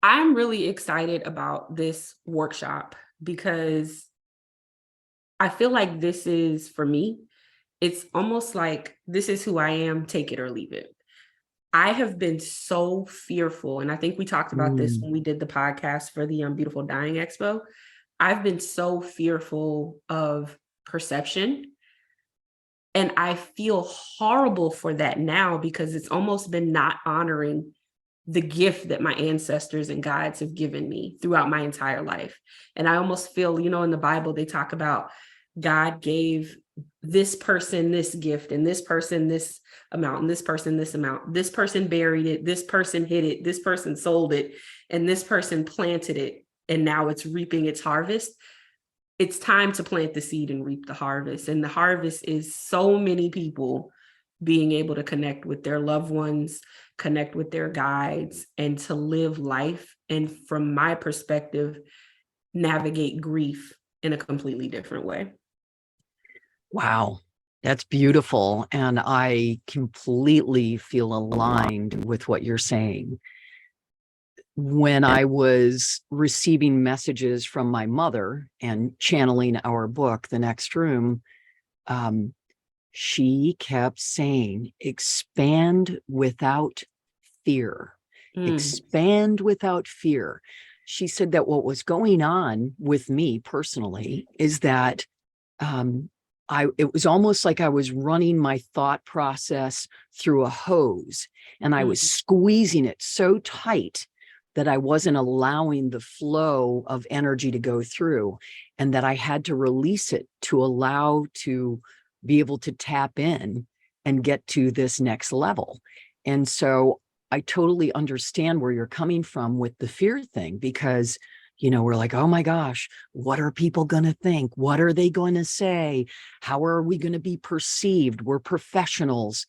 I'm really excited about this workshop because I feel like this is for me. It's almost like this is who I am, take it or leave it. I have been so fearful, and I think we talked about this Mm, when we did the podcast for the Beautiful Dying Expo. I've been so fearful of perception, and I feel horrible for that now because it's almost been not honoring the gift that my ancestors and guides have given me throughout my entire life. And I almost feel, in the Bible, they talk about God gave this person this gift and this person this amount and this person this amount. This person buried it, this person hid it, this person sold it, and this person planted it. And now it's reaping its harvest. It's time to plant the seed and reap the harvest. And the harvest is so many people being able to connect with their loved ones, connect with their guides, and to live life. And from my perspective, navigate grief in a completely different way. wow, that's beautiful. And I completely feel aligned with what you're saying. When I was receiving messages from my mother and channeling our book, The Next Room, um, she kept saying, expand without fear, Mm, expand without fear. She said that what was going on with me personally is that um, it was almost like I was running my thought process through a hose and I was mm, squeezing it so tight that I wasn't allowing the flow of energy to go through, and that I had to release it to allow to be able to tap in and get to this next level. And so I totally understand where you're coming from with the fear thing, because we're like, oh my gosh, what are people going to think? What are they going to say? How are we going to be perceived? We're professionals.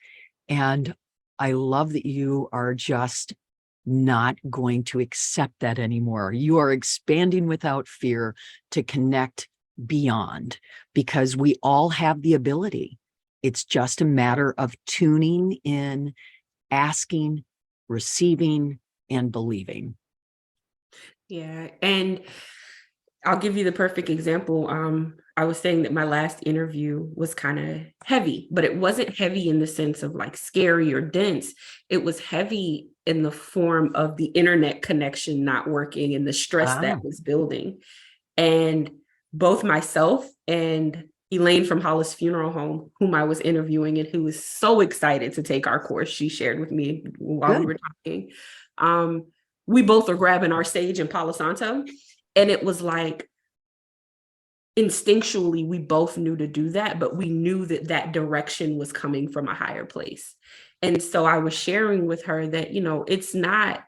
And I love that you are just not going to accept that anymore. You are expanding without fear to connect beyond, because we all have the ability. It's just a matter of tuning in, asking, receiving, and believing. yeah. And I'll give you the perfect example. I was saying that my last interview was kind of heavy, but it wasn't heavy in the sense of like scary or dense. It was heavy in the form of the internet connection not working and the stress Ah, that was building. And both myself and Elaine from Hollis Funeral Home, whom I was interviewing and who was so excited to take our course, she shared with me while we good. were talking. Um, we both are grabbing our sage in Palo Santo. And it was like instinctually, we both knew to do that, but we knew that that direction was coming from a higher place. And so I was sharing with her that, it's not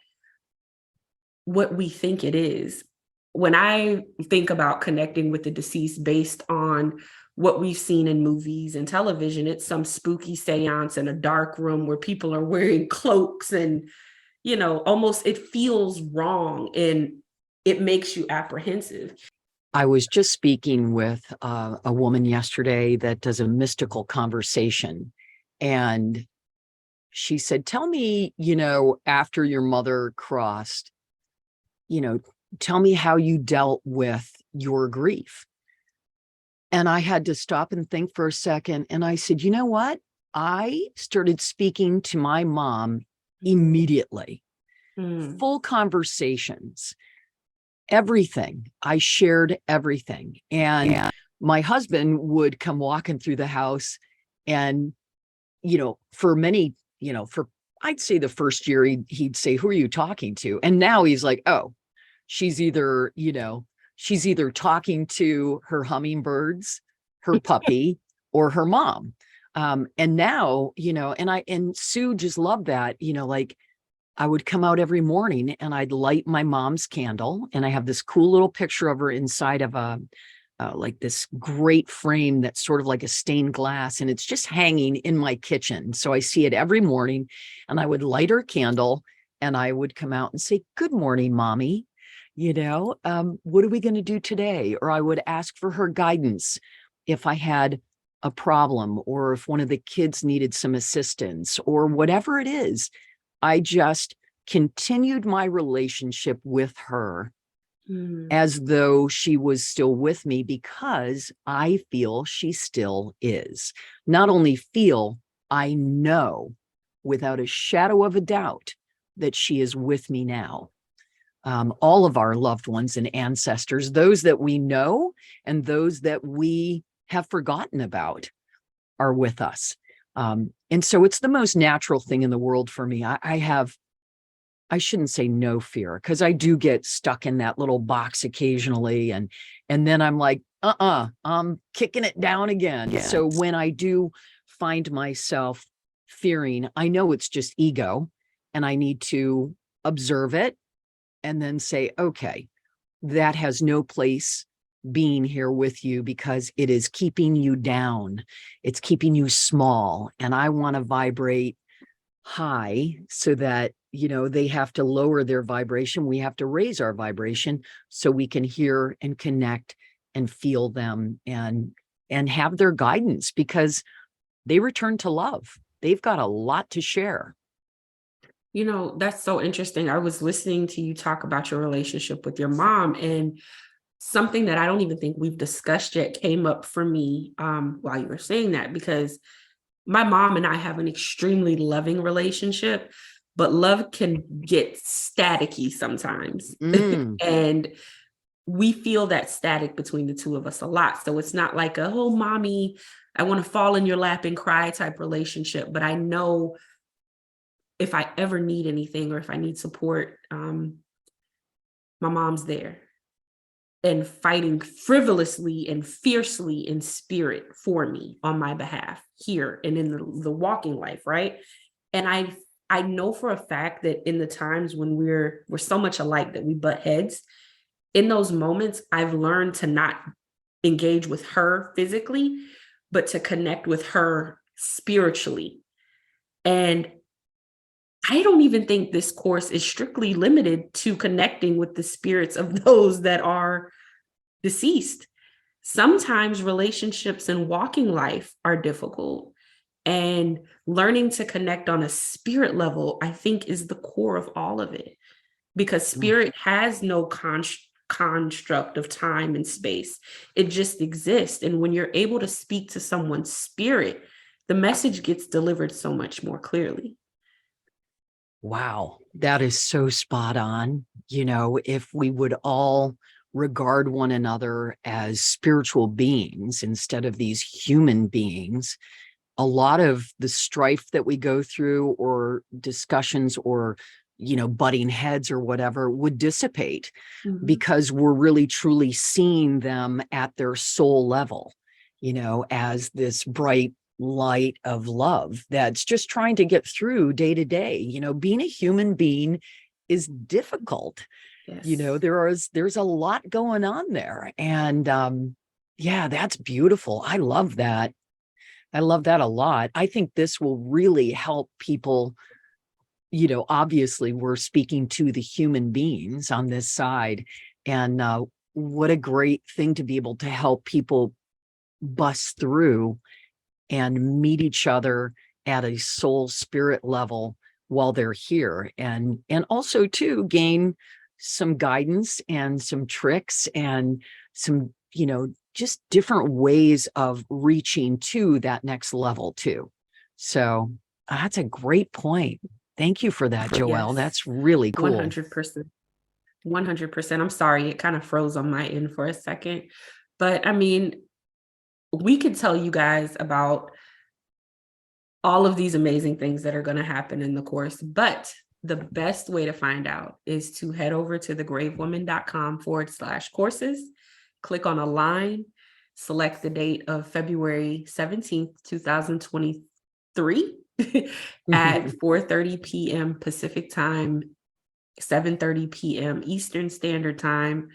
what we think it is. When I think about connecting with the deceased based on what we've seen in movies and television, it's some spooky seance in a dark room where people are wearing cloaks and, almost it feels wrong and it makes you apprehensive. I was just speaking with a woman yesterday that does a mystical conversation. And she said, tell me, after your mother crossed, you know, tell me how you dealt with your grief. And I had to stop and think for a second. And I said, you know what? I started speaking to my mom immediately, Mm, full conversations, everything. I shared everything. And my husband would come walking through the house and, for many, for I'd say the first year he'd say, who are you talking to? And now he's like, oh, she's either, she's either talking to her hummingbirds, her puppy, or her mom. And now, and Sue just loved that, like I would come out every morning and I'd light my mom's candle. And I have this cool little picture of her inside of like this great frame that's sort of like a stained glass. And it's just hanging in my kitchen. So I see it every morning and I would light her candle and I would come out and say, good morning, mommy. What are we going to do today? Or I would ask for her guidance if I had a problem or if one of the kids needed some assistance or whatever it is. I just continued my relationship with her Mm. as though she was still with me, because I feel she still is. Not only feel, I know without a shadow of a doubt that she is with me now. All of our loved ones and ancestors, those that we know and those that we have forgotten about, are with us. And so it's the most natural thing in the world for me. I shouldn't say no fear, because I do get stuck in that little box occasionally. And then I'm like, I'm kicking it down again. Yeah. So when I do find myself fearing, I know it's just ego, and I need to observe it and then say, okay, that has no place being here with you, because it is keeping you down. It's keeping you small. And I want to vibrate high so that, they have to lower their vibration. We have to raise our vibration so we can hear and connect and feel them and have their guidance, because they return to love. They've got a lot to share. That's so interesting. I was listening to you talk about your relationship with your mom, and something that I don't even think we've discussed yet came up for me while you were saying that, because my mom and I have an extremely loving relationship, but love can get staticky sometimes. And we feel that static between the two of us a lot. So it's not like a, oh, mommy, I want to fall in your lap and cry type relationship. But I know if I ever need anything or if I need support, my mom's there and fighting frivolously and fiercely in spirit for me on my behalf here and in the walking life, right? And I know for a fact that in the times when we're so much alike that we butt heads, in those moments, I've learned to not engage with her physically, but to connect with her spiritually. And I don't even think this course is strictly limited to connecting with the spirits of those that are deceased. Sometimes relationships and walking life are difficult, and learning to connect on a spirit level, I think, is the core of all of it, because spirit has no construct of time and space. It just exists. And when you're able to speak to someone's spirit, the message gets delivered so much more clearly. Wow, that is so spot on. If we would all regard one another as spiritual beings instead of these human beings, a lot of the strife that we go through, or discussions, or butting heads or whatever, would dissipate, because we're really truly seeing them at their soul level, as this bright light of love that's just trying to get through day to day. Being a human being is difficult. Yes. There's a lot going on there. And yeah, that's beautiful. I love that. I love that a lot. I think this will really help people. Obviously we're speaking to the human beings on this side, and what a great thing to be able to help people bust through and meet each other at a soul spirit level while they're here, and also to gain some guidance and some tricks and some just different ways of reaching to that next level too. So that's a great point. Thank you for that, Joelle. Yes. That's really cool. 100%. 100%. I'm sorry, it kind of froze on my end for a second. But I mean, we could tell you guys about all of these amazing things that are going to happen in the course, but the best way to find out is to head over to thegravewoman.com/courses, click on Align, select the date of February 17th, 2023 at 4:30 p.m. Pacific time, 7:30 p.m. Eastern Standard Time.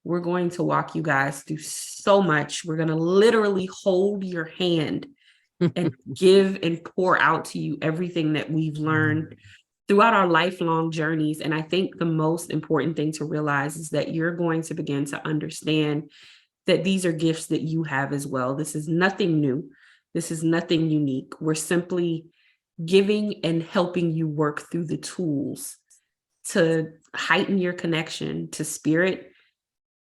We're going to walk you guys through so much. We're going to literally hold your hand and give and pour out to you everything that we've learned throughout our lifelong journeys. And I think the most important thing to realize is that you're going to begin to understand that these are gifts that you have as well. This is nothing new. This is nothing unique. We're simply giving and helping you work through the tools to heighten your connection to spirit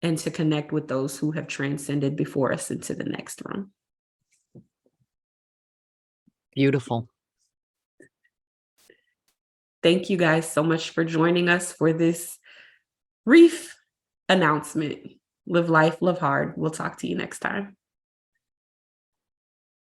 and to connect with those who have transcended before us into the next room. Beautiful. Thank you guys so much for joining us for this brief announcement. Live life, love hard. We'll talk to you next time.